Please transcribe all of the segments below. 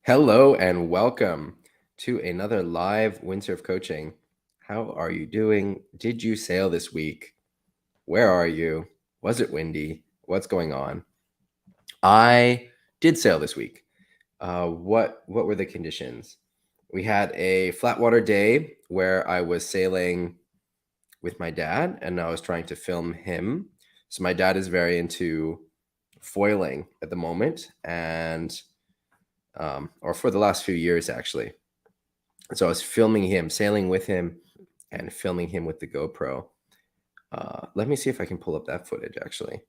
Hello and welcome to another live windsurf coaching. How are you doing? Did you sail this week? Where are you? Was it windy? What's going on? I did sail this week. What were the conditions? We had a flat water day where I was sailing with my dad and I was trying to film him. So my dad is very into foiling at the moment and or for the last few years actually. So I was filming him, sailing with him, and filming him with the GoPro. Let me see if I can pull up that footage, actually.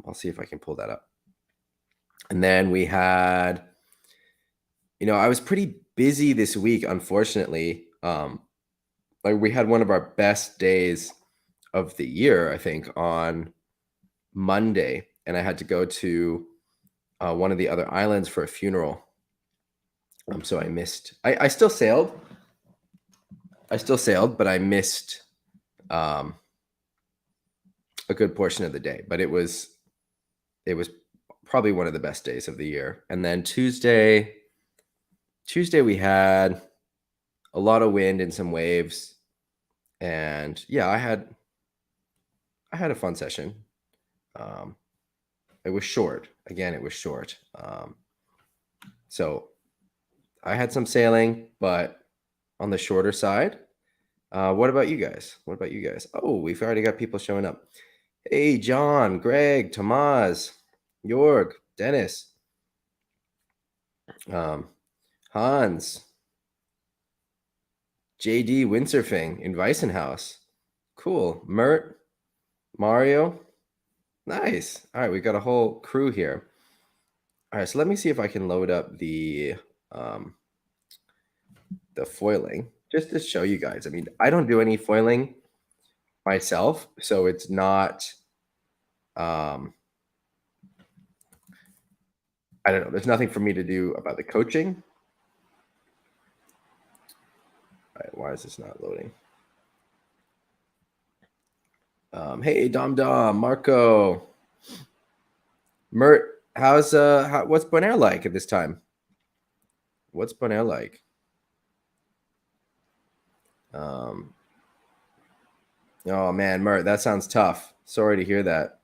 I'll see if I can pull that up. And then we had, I was pretty busy this week, unfortunately. We had one of our best days of the year, I think, on Monday. And I had to go to one of the other islands for a funeral. So I missed. I still sailed. But I missed a good portion of the day. But it was probably one of the best days of the year. And then Tuesday we had a lot of wind and some waves. And yeah, I had a fun session. It was short. Again, it was short. So I had some sailing, but on the shorter side. What about you guys? Oh, we've already got people showing up. Hey, John, Greg, Tomas, Jorg, Dennis, Hans, JD Windsurfing in Weissenhaus. Cool. Mert, Mario. Nice. All right, we got a whole crew here. All right, so let me see if I can load up the foiling just to show you guys. I mean, I don't do any foiling myself, so it's not I don't know. There's nothing for me to do about the coaching. All right, why is this not loading? Hey, Dom, Marco, Mert, what's Bonaire like at this time? What's Bonaire like? Oh man, Mert, that sounds tough. Sorry to hear that.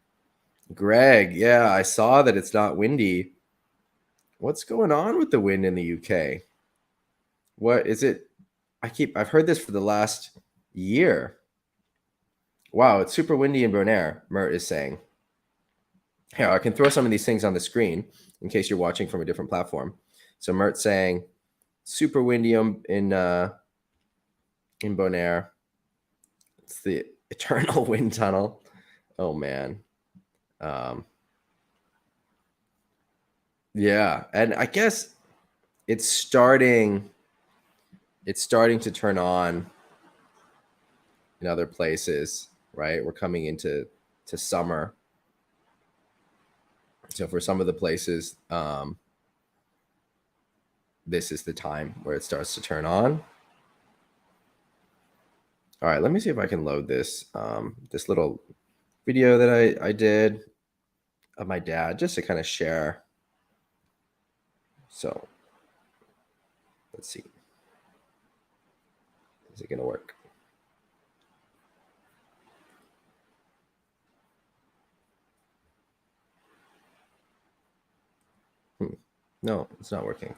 Greg, yeah, I saw that it's not windy. What's going on with the wind in the UK? What is it? I've heard this for the last year. Wow, it's super windy in Bonaire, Mert is saying. Here, I can throw some of these things on the screen in case you're watching from a different platform. So Mert's saying super windy in Bonaire. It's the eternal wind tunnel. Oh man. Yeah, and I guess it's starting to turn on in other places, right? We're coming into summer. So for some of the places, this is the time where it starts to turn on. All right, let me see if I can load this this little video that I did of my dad just to kind of share. So let's see. Is it going to work? No, it's not working.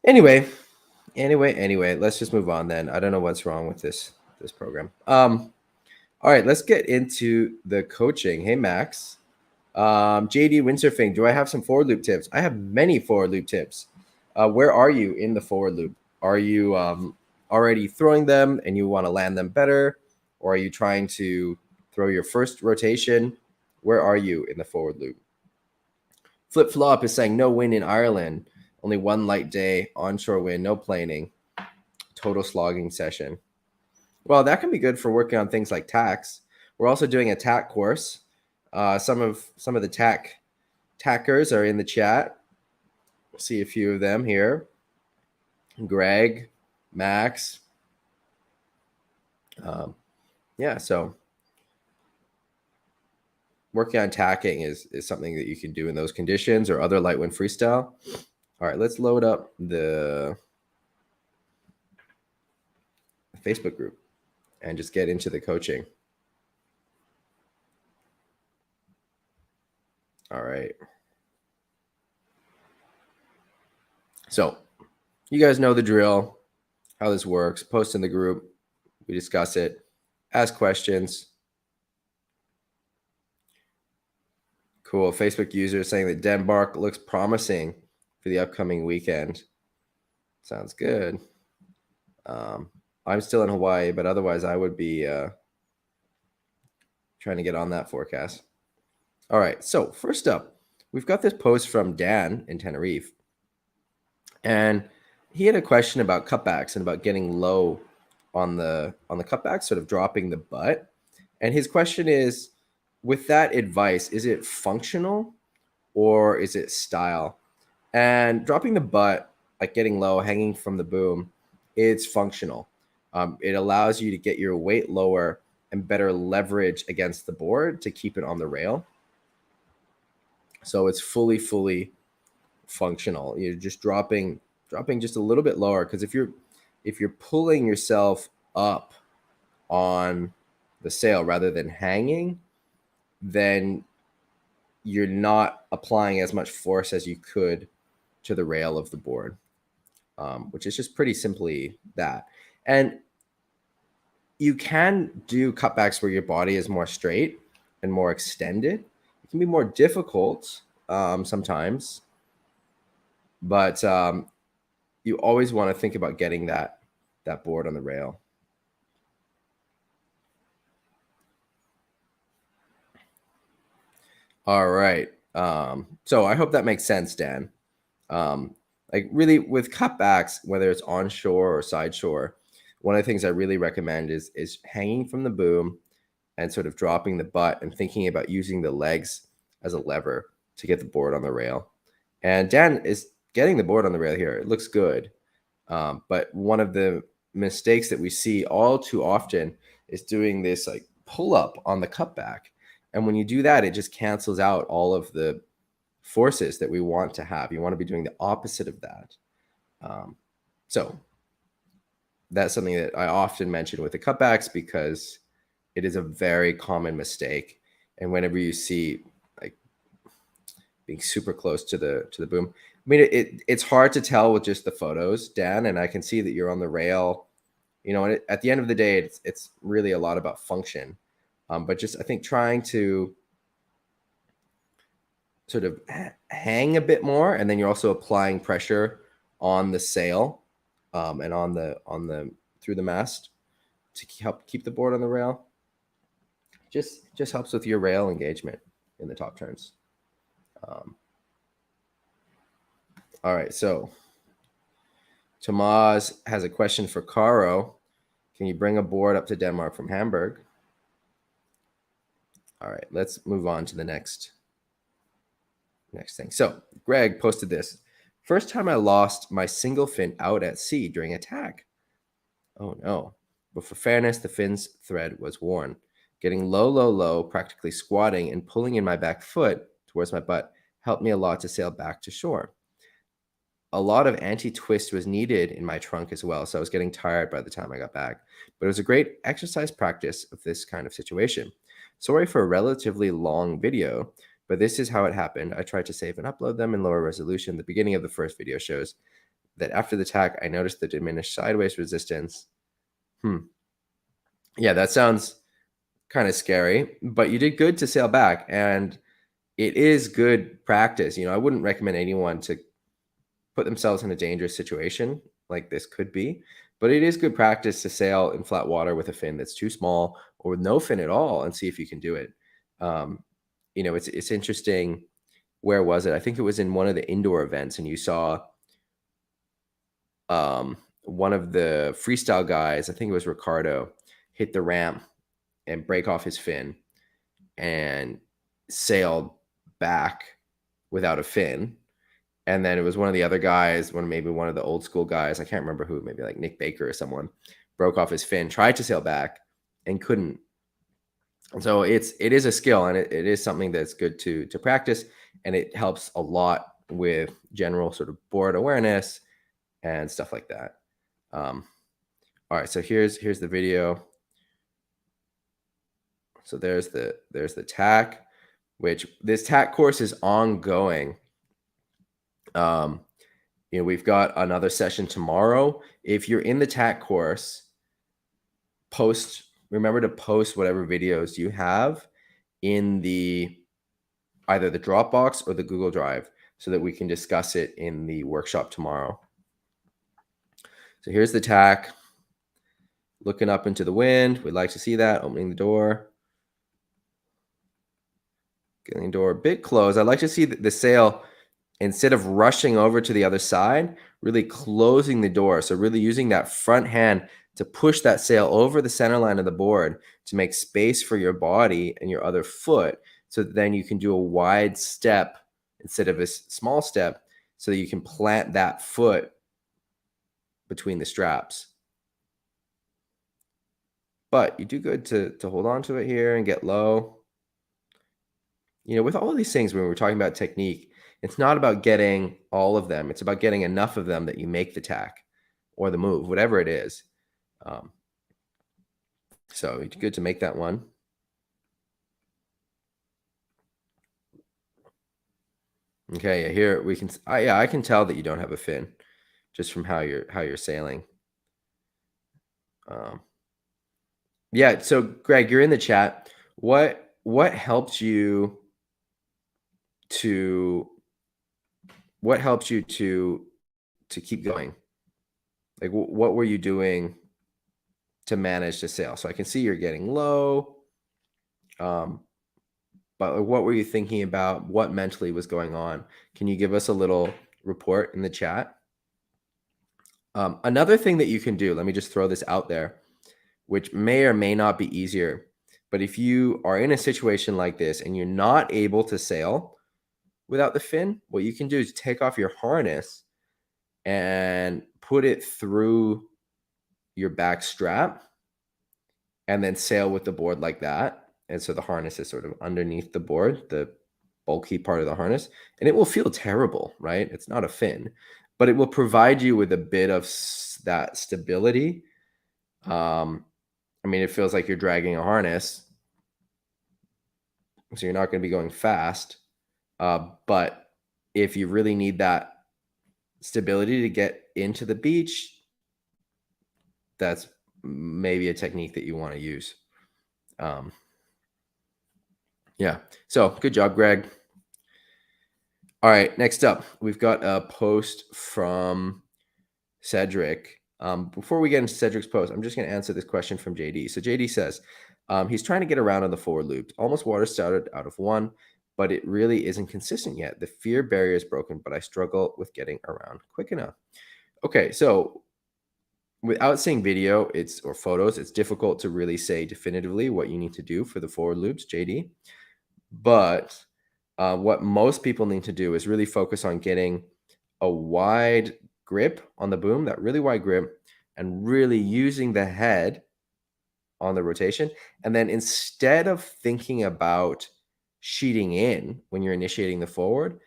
Anyway, let's just move on then. I don't know what's wrong with this program. All right, let's get into the coaching. Hey, Max. JD Windsurfing, do I have some forward loop tips? I have many forward loop tips. Where are you in the forward loop? Are you already throwing them and you want to land them better? Or are you trying to throw your first rotation? Where are you in the forward loop? Flip Flop is saying no wind in Ireland. Only one light day, onshore wind, no planing, total slogging session. Well, that can be good for working on things like tacks. We're also doing a tack course. Some of the tackers are in the chat. We'll see a few of them here. Greg, Max. Yeah, so working on tacking is something that you can do in those conditions or other light wind freestyle. All right, let's load up the Facebook group and just get into the coaching. All right. So you guys know the drill, how this works. Post in the group. We discuss it. Ask questions. Cool. Facebook user saying that Denmark looks promising for the upcoming weekend. Sounds good. I'm still in Hawaii, but otherwise I would be trying to get on that forecast. All right. So first up, we've got this post from Dan in Tenerife. And he had a question about cutbacks and about getting low on the cutback, sort of dropping the butt. And his question is, with that advice, is it functional or is it style? And dropping the butt, like getting low, hanging from the boom, it's functional. It allows you to get your weight lower and better leverage against the board to keep it on the rail. So it's fully functional. You're just dropping just a little bit lower, because if you're pulling yourself up on the sail rather than hanging, then you're not applying as much force as you could to the rail of the board, which is just pretty simply that. And you can do cutbacks where your body is more straight and more extended. It can be more difficult sometimes, but you always want to think about getting that board on the rail. All right. So I hope that makes sense, Dan. Like really with cutbacks, whether it's onshore or side shore, one of the things I really recommend is hanging from the boom and sort of dropping the butt and thinking about using the legs as a lever to get the board on the rail. And Dan is getting the board on the rail here. It looks good. But one of the mistakes that we see all too often is doing this like pull up on the cutback. And when you do that, it just cancels out all of the forces that we want to have. You want to be doing the opposite of that. So that's something that I often mention with the cutbacks, because it is a very common mistake. And whenever you see like being super close to the boom, I mean, it's hard to tell with just the photos, Dan, and I can see that you're on the rail. You know, and at the end of the day, it's really a lot about function. But just I think trying to sort of hang a bit more, and then you're also applying pressure on the sail and on the through the mast to help keep the board on the rail. Just helps with your rail engagement in the top turns. All right, so Tomas has a question for Caro. Can you bring a board up to Denmark from Hamburg? All right, let's move on to the next thing. So Greg posted this. First time I lost my single fin out at sea during a tack. Oh no. But for fairness, the fin's thread was worn. Getting low, practically squatting and pulling in my back foot towards my butt helped me a lot to sail back to shore. A lot of anti-twist was needed in my trunk as well, so I was getting tired by the time I got back. But it was a great exercise practice of this kind of situation. Sorry for a relatively long video, but this is how it happened. I tried to save and upload them in lower resolution. The beginning of the first video shows that after the tack, I noticed the diminished sideways resistance. Yeah, that sounds kind of scary, but you did good to sail back, and it is good practice. You know, I wouldn't recommend anyone to put themselves in a dangerous situation like this could be, but it is good practice to sail in flat water with a fin that's too small or with no fin at all and see if you can do it. You know, it's interesting. Where was it? I think it was in one of the indoor events, and you saw one of the freestyle guys, I think it was Ricardo, hit the ramp and break off his fin and sailed back without a fin. And then it was one of the other guys, maybe one of the old school guys, I can't remember who, maybe like Nick Baker or someone, broke off his fin, tried to sail back and couldn't. So it is a skill, and it is something that's good to practice, and it helps a lot with general sort of board awareness and stuff like that. All right, so here's the video. So there's the tack, which this tack course is ongoing. We've got another session tomorrow. If you're in the tack course, remember to post whatever videos you have in either the Dropbox or the Google Drive so that we can discuss it in the workshop tomorrow. So here's the tack. Looking up into the wind. We'd like to see that. Opening the door. Getting the door a bit closed. I'd like to see the sail, instead of rushing over to the other side, really closing the door. So really using that front hand to push that sail over the center line of the board to make space for your body and your other foot, so that then you can do a wide step instead of a small step, so that you can plant that foot between the straps. But you do good to hold on to it here and get low. With all of these things, when we're talking about technique, it's not about getting all of them. It's about getting enough of them that you make the tack or the move, whatever it is. So it's good to make that one. Okay, here we can. I can tell that you don't have a fin, just from how you're sailing. Yeah. So Greg, you're in the chat. What helps you to keep going? Like, what were you doing to manage to sail? So I can see you're getting low. But what were you thinking about? What mentally was going on? Can you give us a little report in the chat? Another thing that you can do, let me just throw this out there, which may or may not be easier. But if you are in a situation like this and you're not able to sail without the fin, what you can do is take off your harness and put it through your back strap and then sail with the board like that. And so the harness is sort of underneath the board, the bulky part of the harness, and it will feel terrible, right? It's not a fin, but it will provide you with a bit of that stability. It feels like you're dragging a harness, so you're not going to be going fast. But if you really need that stability to get into the beach, that's maybe a technique that you want to use. Yeah. So good job, Greg. All right. Next up, we've got a post from Cedric. Before we get into Cedric's post, I'm just going to answer this question from JD. So JD says, he's trying to get around on the forward loop. Almost water started out of one, but it really isn't consistent yet. The fear barrier is broken, but I struggle with getting around quick enough. Okay. So without seeing video or photos, it's difficult to really say definitively what you need to do for the forward loops, JD. But what most people need to do is really focus on getting a wide grip on the boom, that really wide grip, and really using the head on the rotation. And then instead of thinking about sheeting in when you're initiating the forward,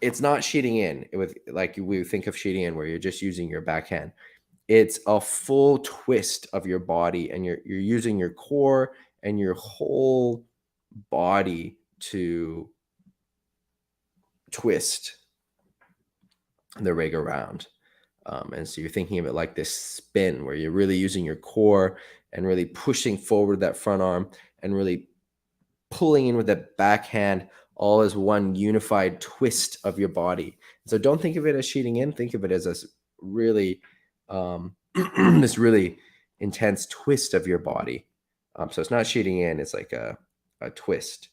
it's not sheeting in with like we think of sheeting in where you're just using your backhand. It's a full twist of your body, and you're using your core and your whole body to twist the rig around. And so you're thinking of it like this spin where you're really using your core and really pushing forward that front arm and really pulling in with that backhand, all as one unified twist of your body. So don't think of it as sheeting in. Think of it as a really this really intense twist of your body. So it's not sheeting in. It's like a twist.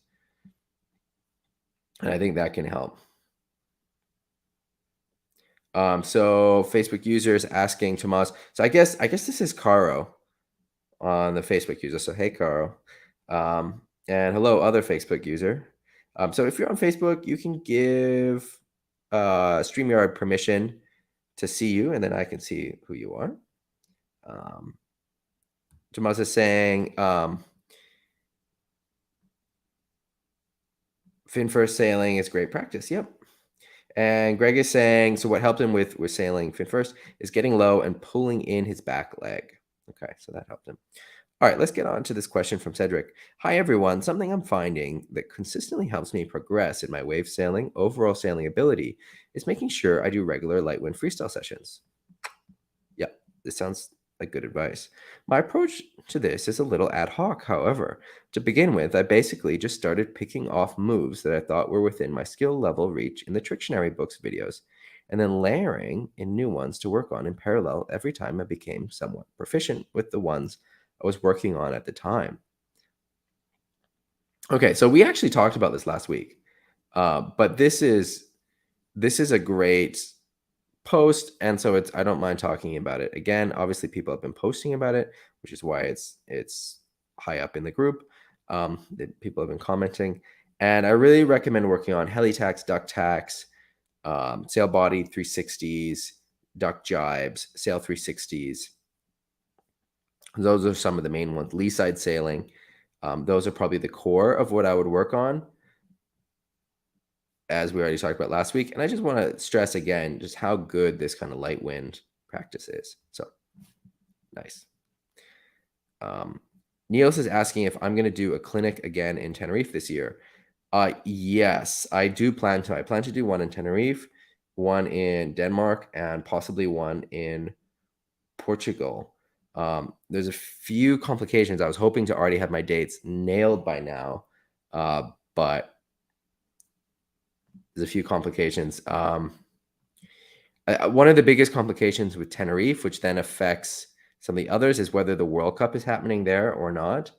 And I think that can help. So Facebook users asking Tomas. So I guess this is Caro on the Facebook user. So hey, Caro. And hello, other Facebook user. So if you're on Facebook, you can give StreamYard permission to see you, and then I can see who you are. Tomas is saying, Fin first sailing is great practice. Yep. And Greg is saying, so what helped him with sailing fin first is getting low and pulling in his back leg. Okay, so that helped him. All right, let's get on to this question from Cedric. Hi, everyone. Something I'm finding that consistently helps me progress in my wave sailing, overall sailing ability, is making sure I do regular light wind freestyle sessions. Yeah, this sounds like good advice. My approach to this is a little ad hoc, however. To begin with, I basically just started picking off moves that I thought were within my skill level reach in the Trictionary books videos, and then layering in new ones to work on in parallel every time I became somewhat proficient with the ones I was working on at the time. Okay, so we actually talked about this last week, but this is a great post, and so I don't mind talking about it again. Obviously, people have been posting about it, which is why it's high up in the group. That people have been commenting, and I really recommend working on heli tacks, duck tacks, sail body 360s, duck jibes, sail 360s. Those are some of the main ones. Lee side sailing. Those are probably the core of what I would work on, as we already talked about last week. And I just want to stress again just how good this kind of light wind practice is. So nice. Niels is asking if I'm going to do a clinic again in Tenerife this year. Yes, I do plan to. I plan to do one in Tenerife, one in Denmark, and possibly one in Portugal. There's a few complications. I was hoping to already have my dates nailed by now, but there's a few complications. One of the biggest complications with Tenerife, which then affects some of the others, is whether the World Cup is happening there or not.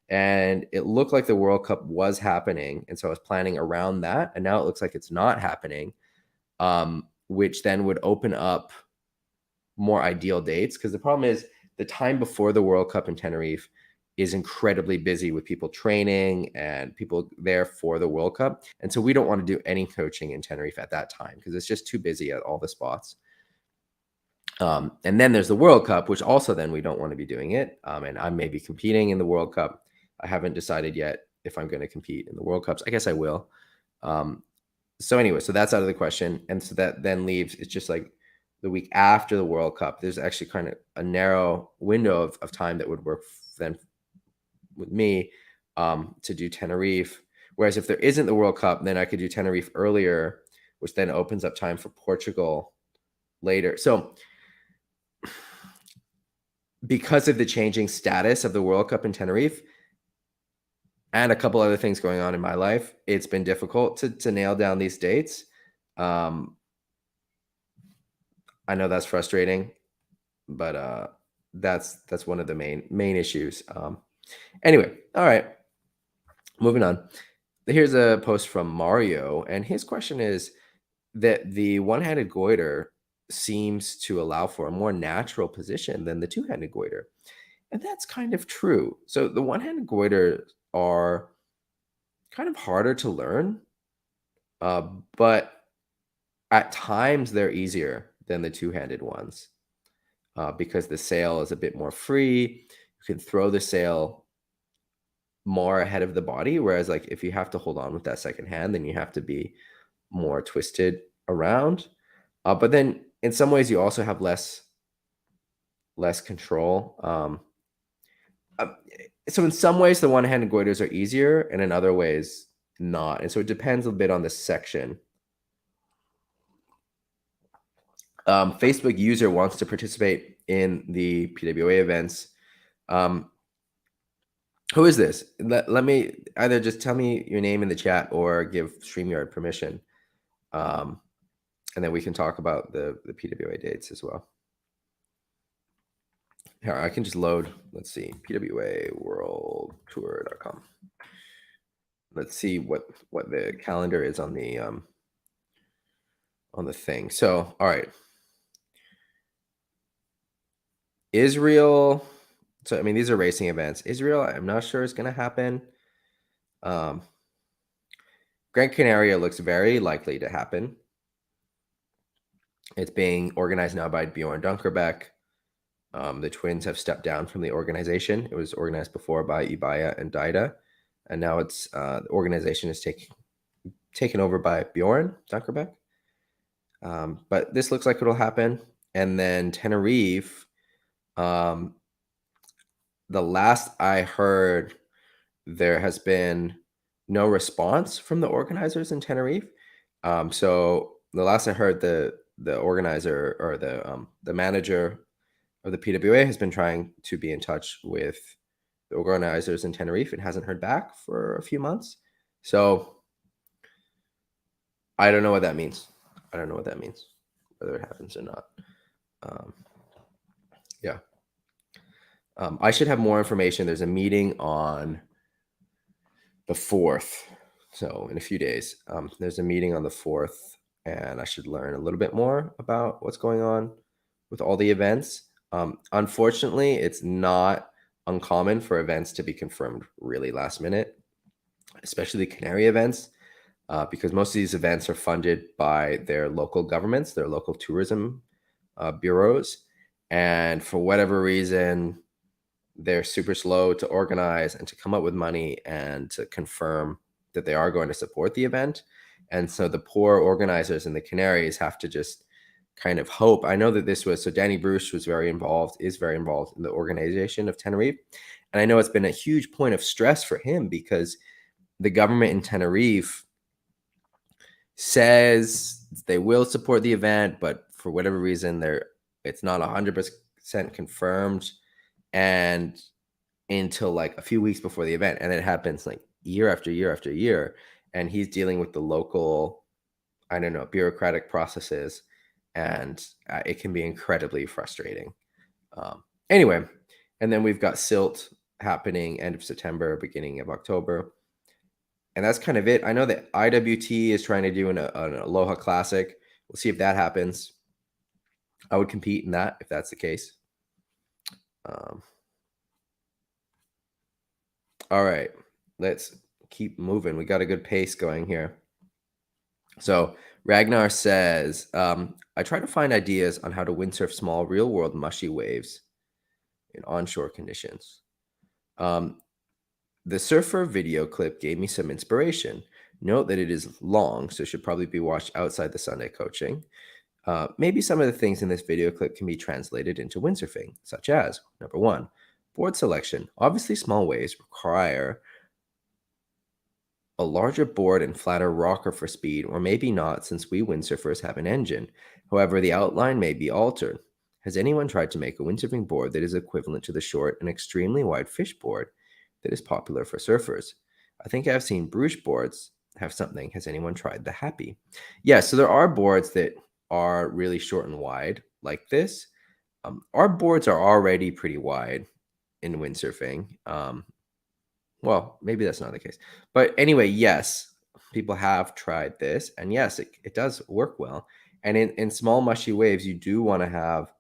And it looked like the World Cup was happening, and so I was planning around that. And now it looks like it's not happening, which then would open up more ideal dates. Because the problem is the time before the World Cup in Tenerife is incredibly busy with people training and people there for the World Cup. And so we don't want to do any coaching in Tenerife at that time because it's just too busy at all the spots. And then there's the World Cup, which also then we don't want to be doing it. And I may be competing in the World Cup. I haven't decided yet if I'm going to compete in the World Cups. I guess I will. So anyway, so that's out of the question. And so that then leaves, it's just like the week after the World Cup, there's actually kind of a narrow window of time that would work then with me to do Tenerife. Whereas if there isn't the World Cup, then I could do Tenerife earlier, which then opens up time for Portugal later. So because of the changing status of the World Cup in Tenerife and a couple other things going on in my life, it's been difficult to nail down these dates. I know that's frustrating, but that's one of the main issues. Anyway, all right, moving on. Here's a post from Mario, and his question is that the one-handed goiter seems to allow for a more natural position than the two-handed goiter. And that's kind of true. So the one-handed goiter are kind of harder to learn, but at times they're easier than the two-handed ones because the sail is a bit more free. You can throw the sail more ahead of the body, whereas like if you have to hold on with that second hand, then you have to be more twisted around. But then in some ways you also have less control. So in some ways the one-handed goiters are easier, and in other ways not. And so it depends a bit on the section. Facebook user wants to participate in the PWA events. Who is this? Let me either just tell me your name in the chat or give StreamYard permission. And then we can talk about the PWA dates as well. Here, I can just load, let's see, pwaworldtour.com. Let's see what the calendar is on the thing. So, all right. Israel. So, I mean, these are racing events. Israel, I'm not sure it's going to happen. Gran Canaria looks very likely to happen. It's being organized now by Bjorn Dunkerbeck. The twins have stepped down from the organization. It was organized before by Ibaya and Daida, and now it's the organization is taken over by Bjorn Dunkerbeck. But this looks like it'll happen. And then Tenerife, the last I heard, there has been no response from the organizers in Tenerife. So the last I heard, the organizer or the manager of the PWA has been trying to be in touch with the organizers in Tenerife and hasn't heard back for a few months. So I don't know what that means. I don't know what that means, whether it happens or not. Yeah. I should have more information. There's a meeting on the 4th. So in a few days, there's a meeting on the 4th, and I should learn a little bit more about what's going on with all the events. Unfortunately, it's not uncommon for events to be confirmed really last minute, especially the Canary events, because most of these events are funded by their local governments, their local tourism bureaus. And for whatever reason, they're super slow to organize and to come up with money and to confirm that they are going to support the event. And so the poor organizers in the Canaries have to just kind of hope. I know that so Danny Bruce is very involved in the organization of Tenerife. And I know it's been a huge point of stress for him because the government in Tenerife says they will support the event, but for whatever reason, it's not 100% confirmed. And until like a few weeks before the event, and it happens like year after year after year, and he's dealing with the local, I don't know, bureaucratic processes, and it can be incredibly frustrating. Anyway, and then we've got Silt happening end of September, beginning of October, and that's kind of it. I know that IWT is trying to do an Aloha Classic. We'll see if that happens. I would compete in that if that's the case. All right, let's keep moving. We got a good pace going here. So Ragnar says, I try to find ideas on how to windsurf small real-world mushy waves in onshore conditions. The surfer video clip gave me some inspiration. Note that it is long, so should probably be watched outside the Sunday coaching. Maybe some of the things in this video clip can be translated into windsurfing, such as, number 1, board selection. Obviously, small waves require a larger board and flatter rocker for speed, or maybe not since we windsurfers have an engine. However, the outline may be altered. Has anyone tried to make a windsurfing board that is equivalent to the short and extremely wide fish board that is popular for surfers? I think I've seen Bruce boards have something. Has anyone tried the Happy? Yeah, so there are boards that are really short and wide like this. Our boards are already pretty wide in windsurfing. Well, maybe that's not the case. But anyway, yes, people have tried this. And yes, it does work well. And in small mushy waves, you do want to have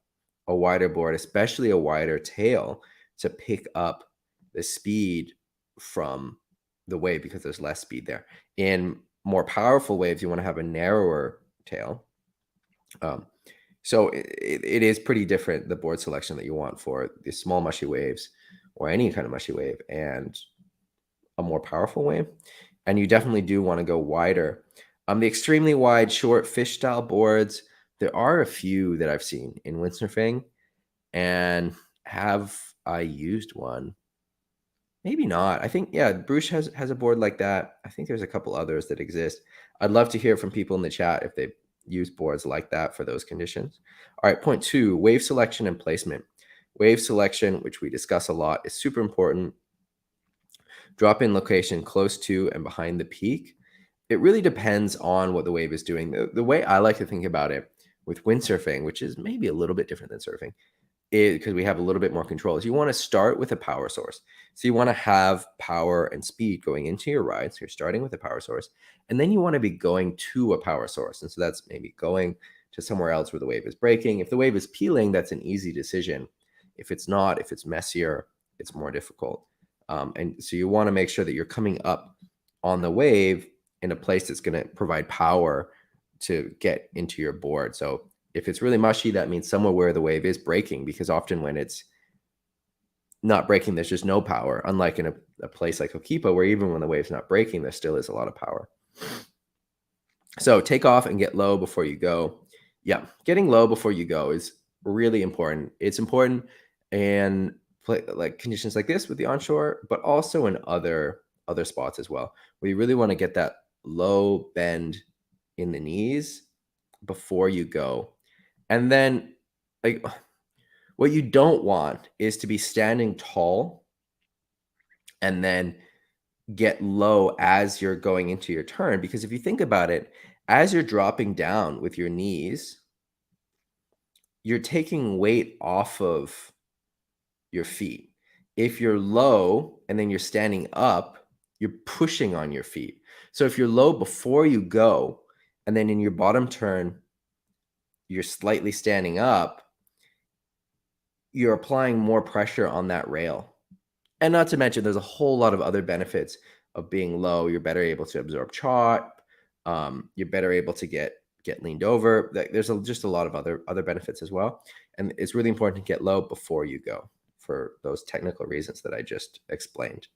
a wider board, especially a wider tail, to pick up the speed from the wave because there's less speed there. In more powerful waves, you want to have a narrower tail. So it is pretty different, the board selection that you want for the small mushy waves or any kind of mushy wave and a more powerful wave. And you definitely do want to go wider. The extremely wide short fish style boards, there are a few that I've seen in windsurfing. And have I used one? Maybe not. I think, yeah, Bruce has a board like that. I think there's a couple others that exist. I'd love to hear from people in the chat if they've used boards like that for those conditions. All right, point 2, wave selection and placement. Wave selection, which we discuss a lot, is super important. Drop-in location close to and behind the peak. It really depends on what the wave is doing. The way I like to think about it with windsurfing, which is maybe a little bit different than surfing, because we have a little bit more control, is you want to start with a power source. So you want to have power and speed going into your ride. So you're starting with a power source, and then you want to be going to a power source. And so that's maybe going to somewhere else where the wave is breaking. If the wave is peeling, that's an easy decision. If it's not, if it's messier, it's more difficult. And so you want to make sure that you're coming up on the wave in a place that's going to provide power to get into your board. So if it's really mushy, that means somewhere where the wave is breaking, because often when it's not breaking, there's just no power. Unlike in a place like Okipa, where even when the wave's not breaking, there still is a lot of power. So take off and get low before you go. Yeah, getting low before you go is really important. It's important in like conditions like this with the onshore, but also in other spots as well. We really want to get that low bend in the knees before you go. And then like what you don't want is to be standing tall and then get low as you're going into your turn, because if you think about it, as you're dropping down with your knees, you're taking weight off of your feet. If you're low and then you're standing up, you're pushing on your feet. So if you're low before you go and then in your bottom turn you're slightly standing up, you're applying more pressure on that rail. And not to mention, there's a whole lot of other benefits of being low. You're better able to absorb chop. You're better able to get leaned over. There's just a lot of other benefits as well. And it's really important to get low before you go for those technical reasons that I just explained.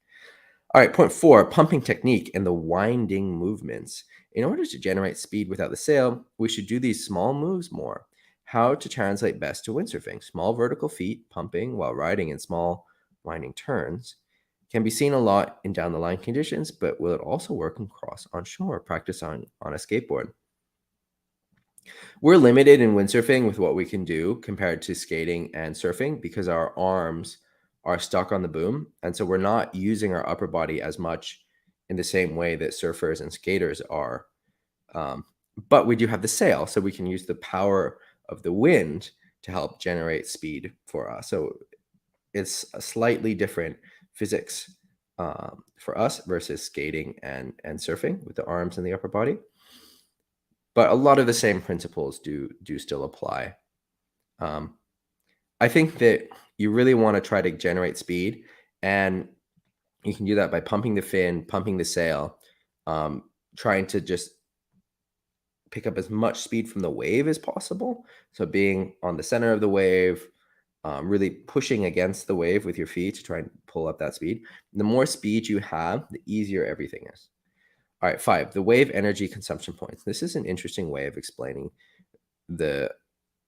All right, point 4, pumping technique and the winding movements. In order to generate speed without the sail, we should do these small moves more. How to translate best to windsurfing. Small vertical feet pumping while riding in small winding turns can be seen a lot in down the line conditions, but will it also work in cross on shore practice on a skateboard? We're limited in windsurfing with what we can do compared to skating and surfing because our arms are stuck on the boom. And so we're not using our upper body as much in the same way that surfers and skaters are. Um, but we do have the sail, so we can use the power of the wind to help generate speed for us. So it's a slightly different physics for us versus skating and surfing with the arms and the upper body. But a lot of the same principles do still apply. I think that you really want to try to generate speed, and you can do that by pumping the fin, pumping the sail, trying to just pick up as much speed from the wave as possible. So being on the center of the wave, really pushing against the wave with your feet to try and pull up that speed. The more speed you have, the easier everything is. All right, 5, the wave energy consumption points. This is an interesting way of explaining the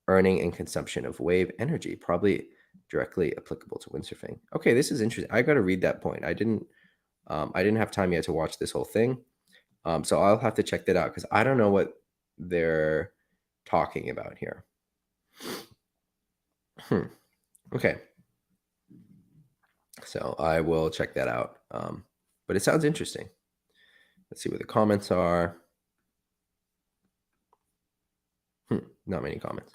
earning and consumption of wave energy, probably directly applicable to windsurfing. Okay, this is interesting. I got to read that point. I didn't have time yet to watch this whole thing, so I'll have to check that out because I don't know what they're talking about here. Okay, so I will check that out. But it sounds interesting. Let's see what the comments are. Not many comments.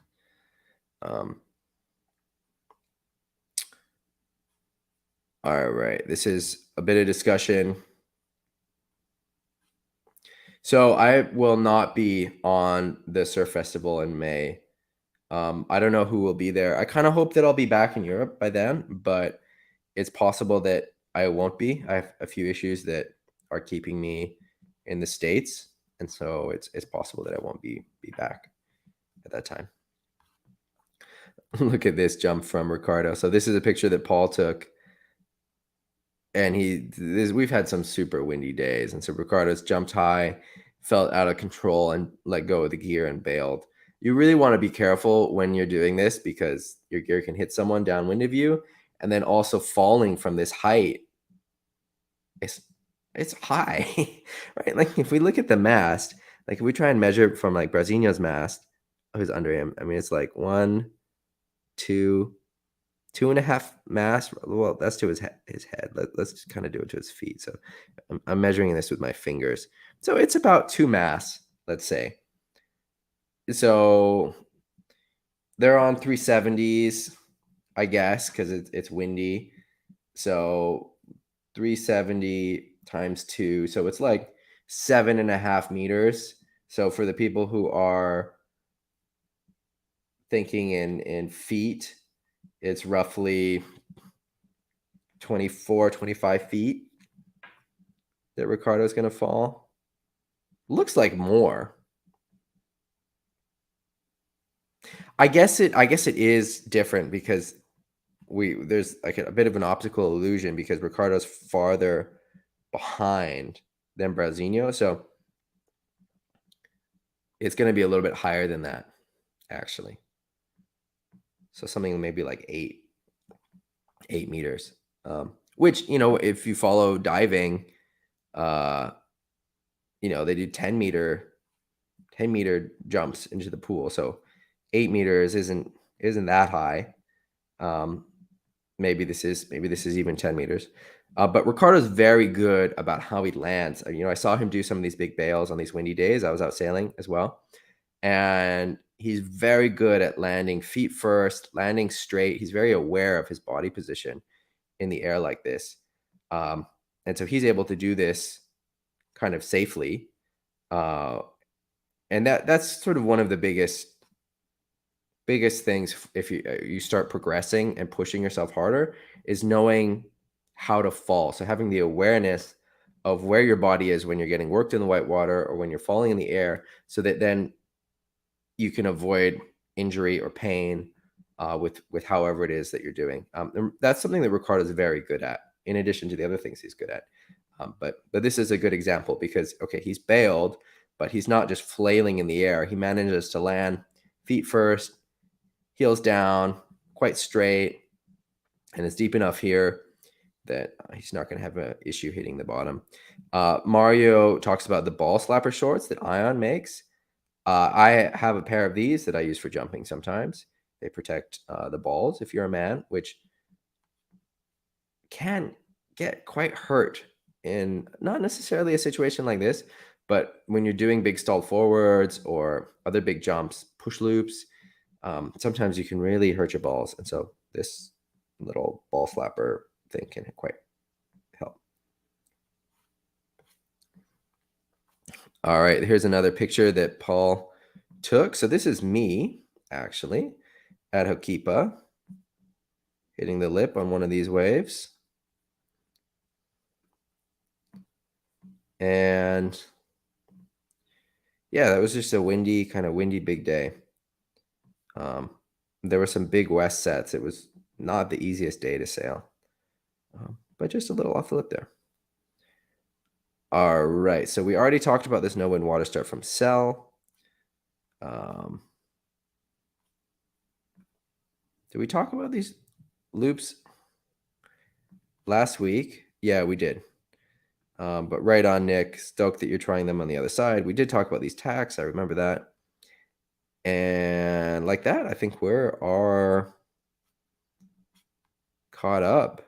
All right, this is a bit of discussion. So I will not be on the surf festival in May. I don't know who will be there. I kind of hope that I'll be back in Europe by then, but it's possible that I won't be. I have a few issues that are keeping me in the States, and so it's possible that I won't be back at that time. Look at this jump from Ricardo. So this is a picture that Paul took, and we've had some super windy days, and so Ricardo's jumped high, felt out of control, and let go of the gear and bailed. You really want to be careful when you're doing this because your gear can hit someone downwind of you, and then also falling from this height. It's high, right? Like if we look at the mast, like if we try and measure from like Brasinho's mast, who's under him, I mean it's like 1, 2, 2.5 mast. Well, that's to his head. Let's just kind of do it to his feet. So I'm measuring this with my fingers. So it's about 2 masts, let's say. So they're on 370s, I guess, because it's windy. So 370 times 2. So it's like 7.5 meters. So for the people who are thinking in feet, it's roughly 24, 25 feet that Ricardo's going to fall. Looks like more. I guess it is different because there's like a bit of an optical illusion because Ricardo's farther behind than Brasinho. So It's going to be a little bit higher than that, actually. So something maybe like 8 meters, which, if you follow diving, they do 10 meter jumps into the pool. So 8 meters isn't that high. Maybe this is even 10 meters. But Ricardo's very good about how he lands. I saw him do some of these big bails on these windy days. I was out sailing as well. And he's very good at landing feet first, landing straight. He's very aware of his body position in the air like this. And so he's able to do this kind of safely. And that's sort of one of the biggest things if you start progressing and pushing yourself harder, is knowing how to fall. So having the awareness of where your body is when you're getting worked in the white water or when you're falling in the air, so that then you can avoid injury or pain with however it is that you're doing. And that's something that Ricardo is very good at, in addition to the other things he's good at. But this is a good example because, okay, he's bailed, but he's not just flailing in the air. He manages to land feet first, heels down, quite straight, and it's deep enough here that he's not going to have an issue hitting the bottom. Mario talks about the ball slapper shorts that Ion makes. I have a pair of these that I use for jumping sometimes. They protect the balls if you're a man, which can get quite hurt in not necessarily a situation like this, but when you're doing big stalled forwards or other big jumps, push loops, sometimes you can really hurt your balls. And so this little ball slapper thing can quite help. All right, here's another picture that Paul took. So this is me, actually, at Hokipa, hitting the lip on one of these waves. And yeah, that was just a windy big day. There were some big west sets. It was not the easiest day to sail, but just a little off the lip there. All right, so we already talked about this no wind water start from Cell. Did we talk about these loops last week? Yeah, we did. But right on, Nick. Stoked that you're trying them on the other side. We did talk about these tacks. I remember that. And like that, I think we are caught up.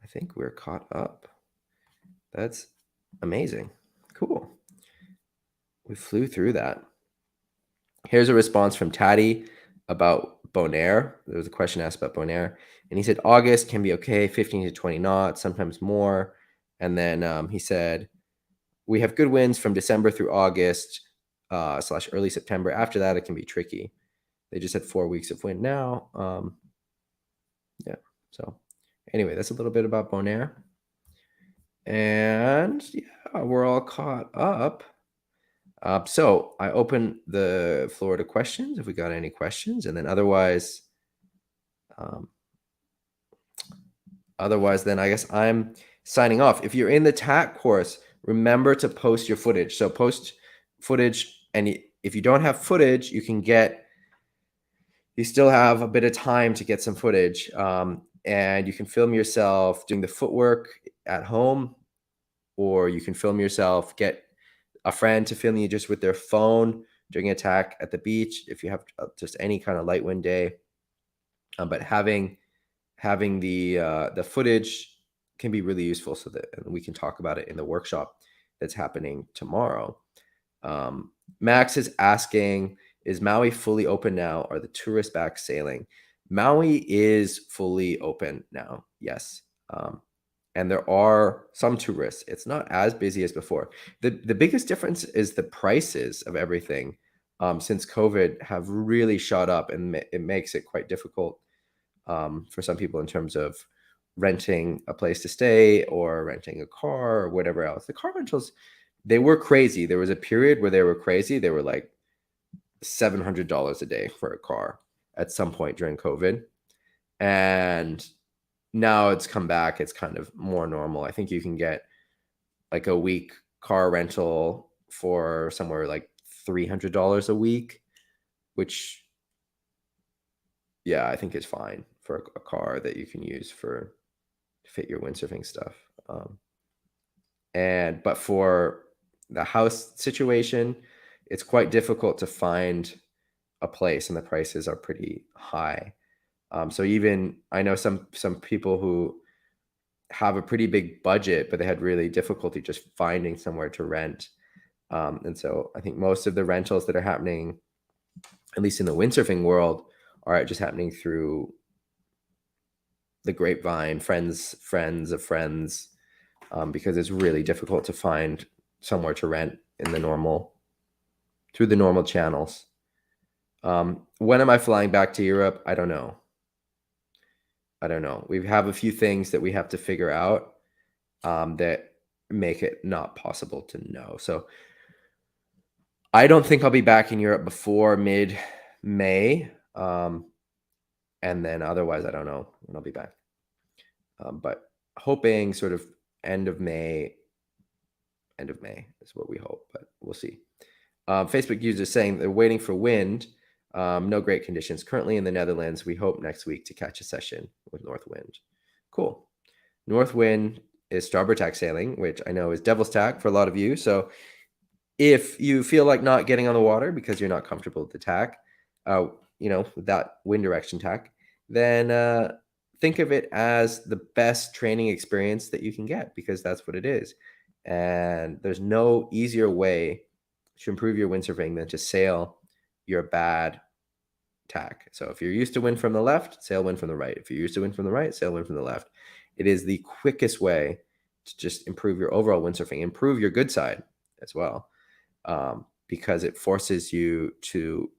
I think we're caught up. That's amazing. Cool. We flew through that. Here's a response from Taddy about Bonaire. There was a question asked about Bonaire. And he said, August can be okay, 15 to 20 knots, sometimes more. And then he said, we have good winds from December through August / early September. After that, it can be tricky. They just had 4 weeks of wind now. Yeah. So anyway, that's a little bit about Bonaire. And yeah, we're all caught up. So I open the floor to questions if we got any questions, and then otherwise, then I guess I'm signing off. If you're in the TAC course, remember to post your footage. So post footage, and if you don't have footage, you still have a bit of time to get some footage, and you can film yourself doing the footwork at home, or you can film yourself, get a friend to film you just with their phone during an attack at the beach if you have just any kind of light wind day. But having the footage can be really useful, so that we can talk about it in the workshop that's happening tomorrow. Max is asking, is Maui fully open now? Are the tourists back sailing? Maui is fully open now, yes. And there are some tourists. It's not as busy as before. The biggest difference is the prices of everything since COVID have really shot up, and it makes it quite difficult for some people in terms of renting a place to stay or renting a car or whatever else. The car rentals, they were crazy. There was a period where they were crazy. They were like $700 a day for a car at some point during COVID. And now it's come back. It's kind of more normal. I think you can get like a week car rental for somewhere like $300 a week, which, yeah, I think is fine for a car that you can use to fit your windsurfing stuff. But for the house situation, it's quite difficult to find a place, and the prices are pretty high. So even I know some people who have a pretty big budget, but they had really difficulty just finding somewhere to rent. And so I think most of the rentals that are happening, at least in the windsurfing world, are just happening through the grapevine, friends of friends, because it's really difficult to find somewhere to rent through the normal channels. When am I flying back to Europe? I don't know. We have a few things that we have to figure out that make it not possible to know. So I don't think I'll be back in Europe before mid-May. And then otherwise, I don't know when I'll be back. But hoping sort of end of May is what we hope, but we'll see. Facebook users saying they're waiting for wind. No great conditions. Currently in the Netherlands, we hope next week to catch a session with north wind. Cool. North wind is starboard tack sailing, which I know is devil's tack for a lot of you. So if you feel like not getting on the water because you're not comfortable with the tack, with that wind direction tack, then think of it as the best training experience that you can get, because that's what it is. And there's no easier way to improve your windsurfing than to sail your bad tack. So if you're used to wind from the left, sail wind from the right. If you're used to wind from the right, sail wind from the left. It is the quickest way to just improve your overall windsurfing, improve your good side as well, because it forces you to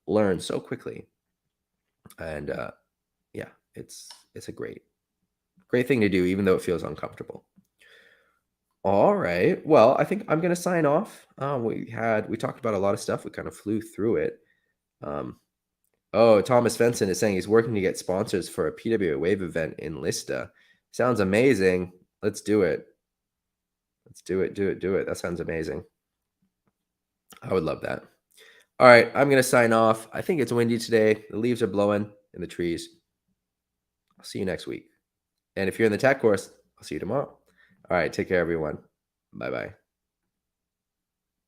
learn so quickly. And yeah, it's a great thing to do, even though it feels uncomfortable. All right. Well, I think I'm going to sign off. We talked about a lot of stuff. We kind of flew through it. Thomas Svensson is saying he's working to get sponsors for a PWA Wave event in Lista. Sounds amazing. Let's do it. Do it. That sounds amazing. I would love that. All right. I'm going to sign off. I think it's windy today. The leaves are blowing in the trees. I'll see you next week. And if you're in the tack course, I'll see you tomorrow. All right. Take care, everyone. Bye-bye.